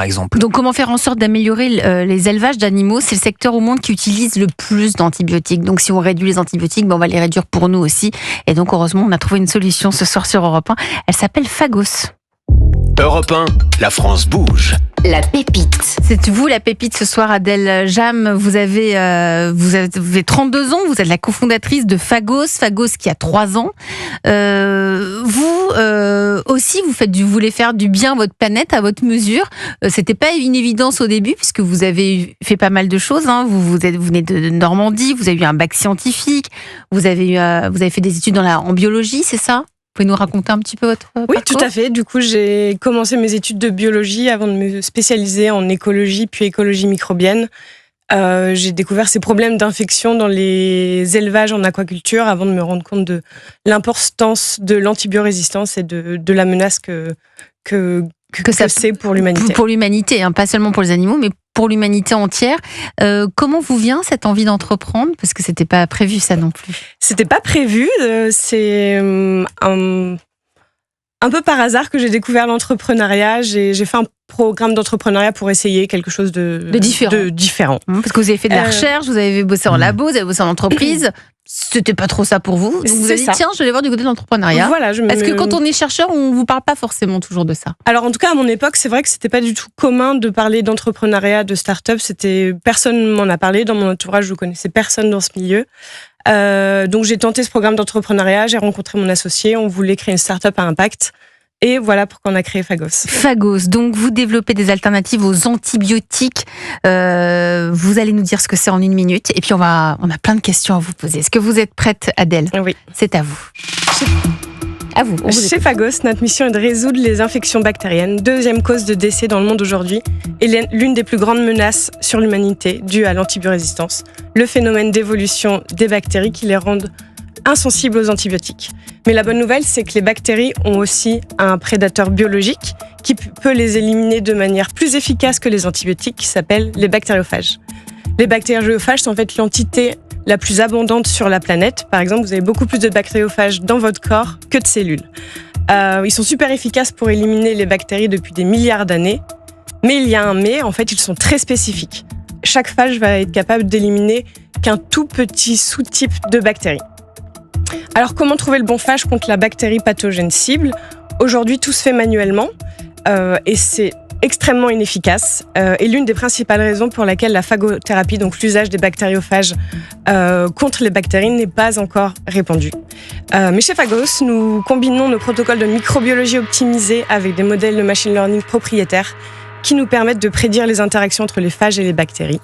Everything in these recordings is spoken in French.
par exemple. Donc comment faire en sorte d'améliorer les élevages d'animaux? C'est le secteur au monde qui utilise le plus d'antibiotiques. Donc si on réduit les antibiotiques, on va les réduire pour nous aussi. Et donc heureusement, on a trouvé une solution ce soir sur Europe 1. Elle s'appelle Phagos. Europe 1, la France bouge. La pépite. C'est vous la pépite ce soir, Adèle Jam. Vous avez 32 ans, vous êtes la cofondatrice de Phagos. Phagos qui a 3 ans. Vous aussi, vous voulez faire du bien à votre planète, à votre mesure. C'était pas une évidence au début puisque vous avez fait pas mal de choses. Hein. Vous venez de Normandie, vous avez eu un bac scientifique, vous avez fait des études en biologie, c'est ça? Vous pouvez nous raconter un petit peu votre parcours? Oui, tout à fait. Du coup, j'ai commencé mes études de biologie avant de me spécialiser en écologie, puis écologie microbienne. J'ai découvert ces problèmes d'infection dans les élevages en aquaculture avant de me rendre compte de l'importance de l'antibiorésistance et de la menace que c'est pour l'humanité. Pour l'humanité, hein, pas seulement pour les animaux, mais pour l'humanité entière. Comment vous vient cette envie d'entreprendre? Parce que c'était pas prévu ça non plus. C'était pas prévu. C'est un peu par hasard que j'ai découvert l'entrepreneuriat. J'ai fait un programme d'entrepreneuriat pour essayer quelque chose de différent. Parce que vous avez fait de la recherche, vous avez bossé en labo, vous avez bossé en entreprise. C'était pas trop ça pour vous. Donc vous avez dit, tiens, je vais voir du côté de l'entrepreneuriat. Voilà, Parce que quand on est chercheur, on vous parle pas forcément toujours de ça. Alors en tout cas, à mon époque, c'est vrai que c'était pas du tout commun de parler d'entrepreneuriat, de start-up. Personne m'en a parlé. Dans mon entourage, je connaissais personne dans ce milieu. Donc j'ai tenté ce programme d'entrepreneuriat, j'ai rencontré mon associé, on voulait créer une start-up à impact. Et voilà pourquoi on a créé Phagos. Phagos, donc vous développez des alternatives aux antibiotiques. Vous allez nous dire ce que c'est en 1 minute. Et puis on a plein de questions à vous poser. Est-ce que vous êtes prête, Adèle? Oui. C'est à vous. À vous. Chez Phagos, notre mission est de résoudre les infections bactériennes, 2e cause de décès dans le monde aujourd'hui, et l'une des plus grandes menaces sur l'humanité due à l'antibiorésistance, le phénomène d'évolution des bactéries qui les rendent insensibles aux antibiotiques. Mais la bonne nouvelle, c'est que les bactéries ont aussi un prédateur biologique qui peut les éliminer de manière plus efficace que les antibiotiques, qui s'appellent les bactériophages. Les bactériophages sont en fait l'entité la plus abondante sur la planète. Par exemple, vous avez beaucoup plus de bactériophages dans votre corps que de cellules. Ils sont super efficaces pour éliminer les bactéries depuis des milliards d'années. Mais il y a un mais, en fait, ils sont très spécifiques. Chaque phage va être capable d'éliminer qu'un tout petit sous-type de bactéries. Alors, comment trouver le bon phage contre la bactérie pathogène cible? Aujourd'hui, tout se fait manuellement et c'est extrêmement inefficace. Et l'une des principales raisons pour laquelle la phagothérapie, donc l'usage des bactériophages contre les bactéries, n'est pas encore répandue. Mais chez Phagos, nous combinons nos protocoles de microbiologie optimisés avec des modèles de machine learning propriétaires qui nous permettent de prédire les interactions entre les phages et les bactéries.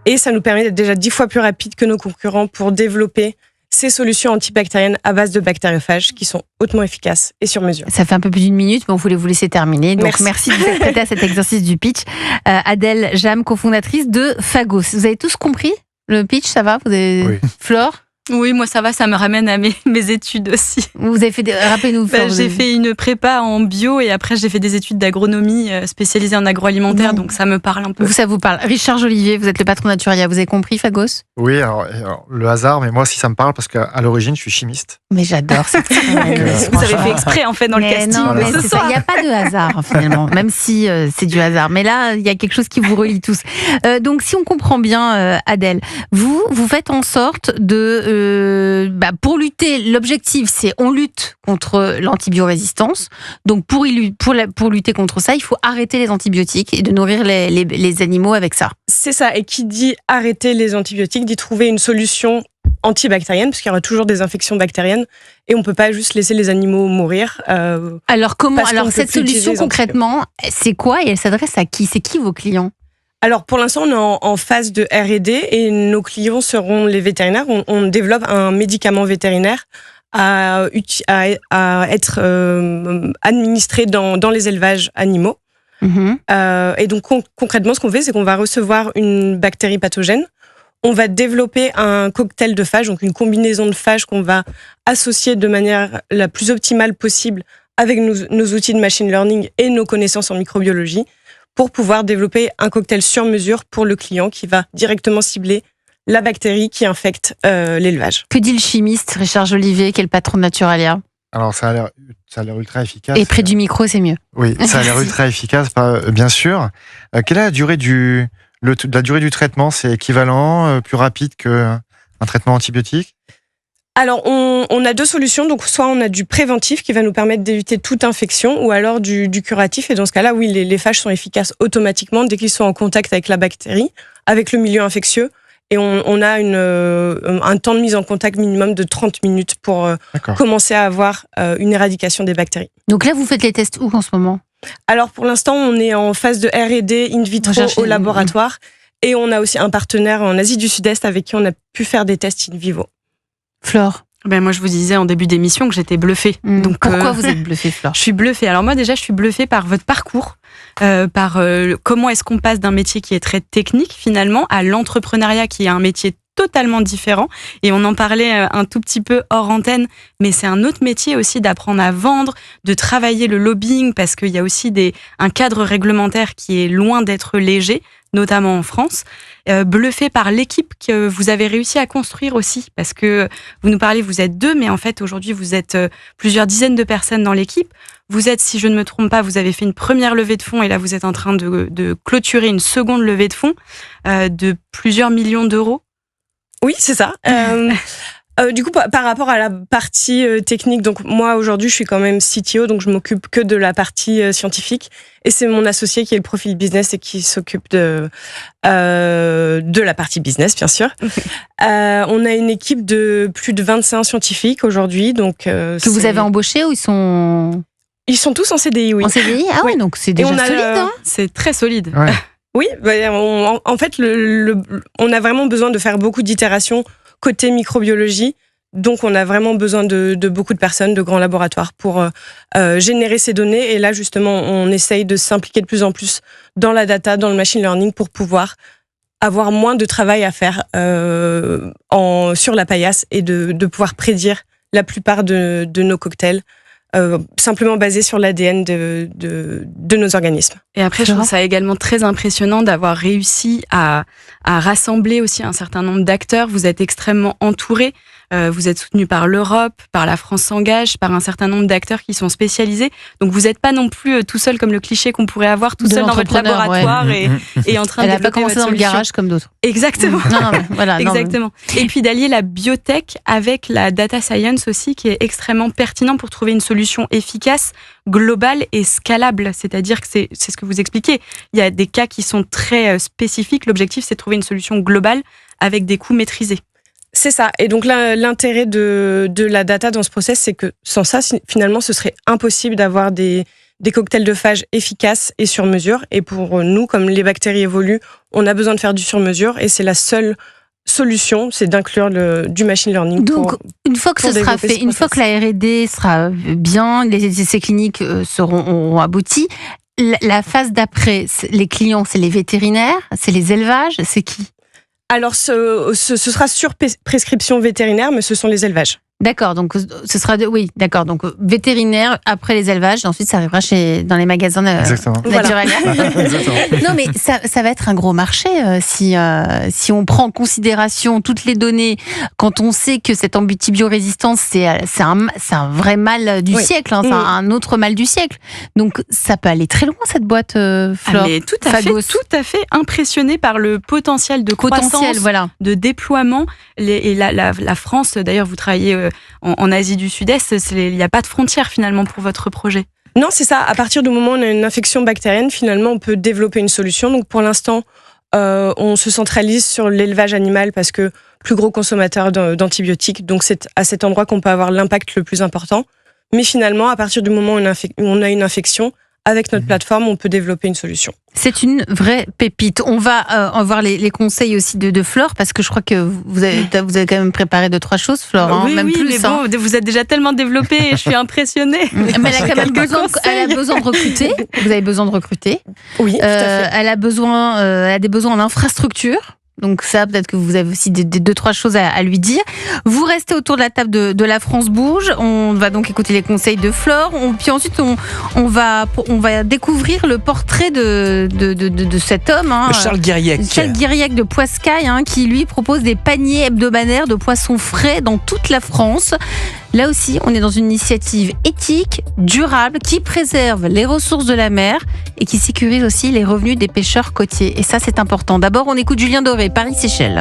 Et ça nous permet d'être déjà 10 fois plus rapides que nos concurrents pour développer ces solutions antibactériennes à base de bactériophages qui sont hautement efficaces et sur mesure. Ça fait un peu plus d'1 minute, mais on voulait vous laisser terminer. Donc merci de vous être prêtée à cet exercice du pitch. Adèle Jam, cofondatrice de Phagos. Vous avez tous compris le pitch, ça va? Vous avez... Oui. Flore? Oui, moi ça va, ça me ramène à mes études aussi. Vous avez fait rappelez-nous. J'ai fait une prépa en bio et après j'ai fait des études d'agronomie spécialisées en agroalimentaire, donc ça me parle un peu. Ça vous parle. Richard Jolivet, vous êtes le patron Naturia, vous avez compris Phagos? Oui, alors le hasard, mais moi aussi ça me parle parce qu'à l'origine je suis chimiste. Mais j'adore cette Vous avez fait exprès en fait dans le casting. Non, mais c'est ça, il n'y a pas de hasard finalement, même si c'est du hasard. Mais là, il y a quelque chose qui vous relie tous. Donc si on comprend bien, Adèle, vous faites en sorte de pour lutter, l'objectif c'est on lutte contre l'antibiorésistance. Donc pour lutter contre ça, il faut arrêter les antibiotiques et de nourrir les animaux avec ça. C'est ça, et qui dit arrêter les antibiotiques, dit trouver une solution antibactérienne, parce qu'il y aura toujours des infections bactériennes, et on ne peut pas juste laisser les animaux mourir. Alors cette solution concrètement, c'est quoi et elle s'adresse à qui? C'est qui vos clients? Alors pour l'instant, on est en phase de R&D et nos clients seront les vétérinaires. On développe un médicament vétérinaire à être administré dans les élevages animaux. Et donc concrètement, ce qu'on fait, c'est qu'on va recevoir une bactérie pathogène. On va développer un cocktail de phages, donc une combinaison de phages qu'on va associer de manière la plus optimale possible avec nos outils de machine learning et nos connaissances en microbiologie, pour pouvoir développer un cocktail sur mesure pour le client qui va directement cibler la bactérie qui infecte l'élevage. Que dit le chimiste Richard Jolivet, qui est le patron de Naturalia? Alors, ça a l'air ultra efficace. Et près du micro, c'est mieux. Oui, ça a l'air ultra efficace, bien sûr. Quelle est la durée la durée du traitement? C'est équivalent, plus rapide qu'un traitement antibiotique? Alors, on a deux solutions. Donc, soit on a du préventif qui va nous permettre d'éviter toute infection, ou alors du curatif. Et dans ce cas-là, oui, les phages sont efficaces automatiquement dès qu'ils sont en contact avec la bactérie, avec le milieu infectieux. Et on a un temps de mise en contact minimum de 30 minutes pour commencer à avoir une éradication des bactéries. Donc là, vous faites les tests où en ce moment? Alors, pour l'instant, on est en phase de R&D in vitro au laboratoire. Et on a aussi un partenaire en Asie du Sud-Est avec qui on a pu faire des tests in vivo. Flore? Moi, je vous disais en début d'émission que j'étais bluffée. Donc, pourquoi vous êtes bluffée, Flore? Je suis bluffée. Alors moi, déjà, je suis bluffée par votre parcours, par comment est-ce qu'on passe d'un métier qui est très technique, finalement, à l'entrepreneuriat, qui est un métier totalement différent. Et on en parlait un tout petit peu hors antenne, mais c'est un autre métier aussi d'apprendre à vendre, de travailler le lobbying, parce qu'il y a aussi un cadre réglementaire qui est loin d'être léger, notamment en France. Bluffé par l'équipe que vous avez réussi à construire aussi, parce que vous nous parlez, vous êtes 2, mais en fait aujourd'hui vous êtes plusieurs dizaines de personnes dans l'équipe. Vous êtes, si je ne me trompe pas, vous avez fait une première levée de fonds et là vous êtes en train de clôturer une seconde levée de fonds de plusieurs millions d'euros. Oui, c'est ça. Du coup, par rapport à la partie technique, donc moi aujourd'hui je suis quand même CTO, donc je m'occupe que de la partie scientifique, et c'est mon associé qui est le profil business et qui s'occupe de la partie business, bien sûr. On a une équipe de plus de 25 scientifiques aujourd'hui, donc que vous avez embauchés ou ils sont tous en CDI, oui. En CDI, ah oui, donc c'est déjà solide. Hein, c'est très solide. Ouais. Oui, en fait, on a vraiment besoin de faire beaucoup d'itérations côté microbiologie. Donc, on a vraiment besoin de beaucoup de personnes, de grands laboratoires pour générer ces données. Et là, justement, on essaye de s'impliquer de plus en plus dans la data, dans le machine learning pour pouvoir avoir moins de travail à faire sur la paillasse et de pouvoir prédire la plupart de nos cocktails. Simplement basé sur l'ADN de nos organismes. Et après, je trouve ça également très impressionnant d'avoir réussi à rassembler aussi un certain nombre d'acteurs. Vous êtes extrêmement entourés. Vous êtes soutenu par l'Europe, par la France s'engage, par un certain nombre d'acteurs qui sont spécialisés. Donc vous n'êtes pas non plus tout seul comme le cliché qu'on pourrait avoir tout seul dans votre laboratoire et en train de développer votre solution. Elle n'a pas commencé dans le garage comme d'autres. Exactement. Voilà, exactement. Et puis d'allier la biotech avec la data science aussi, qui est extrêmement pertinent pour trouver une solution efficace, globale et scalable. C'est-à-dire que c'est ce que vous expliquez. Il y a des cas qui sont très spécifiques. L'objectif, c'est de trouver une solution globale avec des coûts maîtrisés. C'est ça. Et donc là, l'intérêt de la data dans ce process, c'est que sans ça, finalement, ce serait impossible d'avoir des cocktails de phages efficaces et sur mesure. Et pour nous, comme les bactéries évoluent, on a besoin de faire du sur mesure. Et c'est la seule solution, c'est d'inclure du machine learning. Donc, une fois que ce sera fait, une fois que la R&D sera bien, les essais cliniques auront abouti, la phase d'après, les clients, c'est les vétérinaires, c'est les élevages, c'est qui ? Alors, ce sera sur prescription vétérinaire, mais ce sont les élevages. D'accord, donc ce sera d'accord. Donc vétérinaire après les élevages, et ensuite ça arrivera dans les magasins naturels. Voilà. Non, mais ça va être un gros marché si on prend en considération toutes les données. Quand on sait que cette antibiorésistance c'est un vrai mal du siècle, c'est un autre mal du siècle. Donc ça peut aller très loin cette boîte, Flore. Mais tout à fait impressionnée par le potentiel de croissance, de déploiement. Et la France, d'ailleurs, vous travaillez en Asie du Sud-Est, il n'y a pas de frontières finalement pour votre projet. Non, c'est ça. À partir du moment où on a une infection bactérienne, finalement, on peut développer une solution. Donc pour l'instant, on se centralise sur l'élevage animal parce que plus gros consommateur d'antibiotiques. Donc c'est à cet endroit qu'on peut avoir l'impact le plus important. Mais finalement, à partir du moment où on a une infection, avec notre plateforme, on peut développer une solution. C'est une vraie pépite. On va voir les conseils aussi de Flore, parce que je crois que vous avez quand même préparé 2-3 choses, Flore. Oui, même plus. Mais bon, vous êtes déjà tellement développée et je suis impressionnée. Mais elle a quand même besoin de recruter. Vous avez besoin de recruter. Oui, tout à fait. Elle a des besoins en infrastructure. Donc ça, peut-être que vous avez aussi 2-3 choses à lui dire. Vous restez autour de la table de La France Bouge. On va donc écouter les conseils de Flore. Puis ensuite, on va découvrir le portrait de cet homme. Charles Guiriec. Charles Guiriec de Poiscaille, qui lui propose des paniers hebdomadaires de poissons frais dans toute la France. Là aussi, on est dans une initiative éthique, durable, qui préserve les ressources de la mer et qui sécurise aussi les revenus des pêcheurs côtiers. Et ça, c'est important. D'abord, on écoute Julien Doré, Paris-Séchelles.